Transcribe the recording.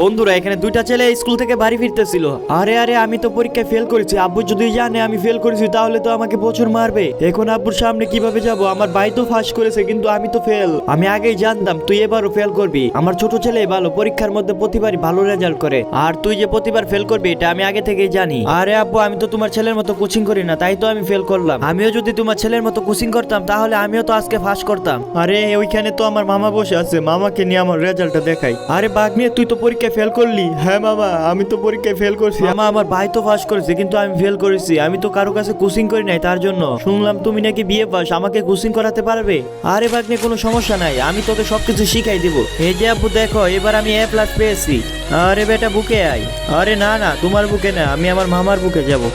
বন্ধুরা এখানে দুইটা ছেলে স্কুল থেকে বাড়ি ফিরতেছিল। আরে আরে আমি তো পরীক্ষায় ফেল করেছি, আব্বু যদি জানে আমি ফেল করেছি তাহলে তো আমাকে বছর মারবে। এখন আব্বুর সামনে কিভাবে যাব? আমার ভাই তো ফাঁস করেছে কিন্তু আমি তো ফেল। আমি আগেই জানতাম তুই এবারও ফেল করবি। আমার ছোট ছেলে ভালো, পরীক্ষার মধ্যে প্রতিবারই ভালো রেজাল্ট করে, আর তুই যে প্রতিবার ফেল করবি এটা আমি আগে থেকেই জানি। আরে আব্বু আমি তো তোমার ছেলের মতো কোচিং করি না, তাই তো আমি ফেল করলাম। আমিও যদি তোমার ছেলের মতো কোচিং করতাম তাহলে আমিও তো আজকে ফাঁস করতাম। আরে ওইখানে তো আমার মামা বসে আছে, মামাকে নিয়ে আমার রেজাল্টটা দেখাই। আরে বাগনিয়ে তুই তো পরীক্ষায় ফেল করলি? হ্যাঁ মামা আমি তো পরীক্ষায় ফেল করছি। মামা আমার ভাই তো পাস করেছে কিন্তু আমি ফেল করেছি, আমি তো কারো কাছে কোচিং করি নাই তার জন্য। শুনলাম তুমি নাকি বিয়ে পাস, আমাকে কোচিং করাতে পারবে? আরে বাগনি কোনো সমস্যা নাই, আমি তোকে সবকিছু শিখাই দিব। এই যে আব্বু দেখো এবার আমি A+ পেয়েছি। আরে বেটা বুকে আয়। আরে না না তোমার বুকে না, আমি আমার মামার বুকে যাব।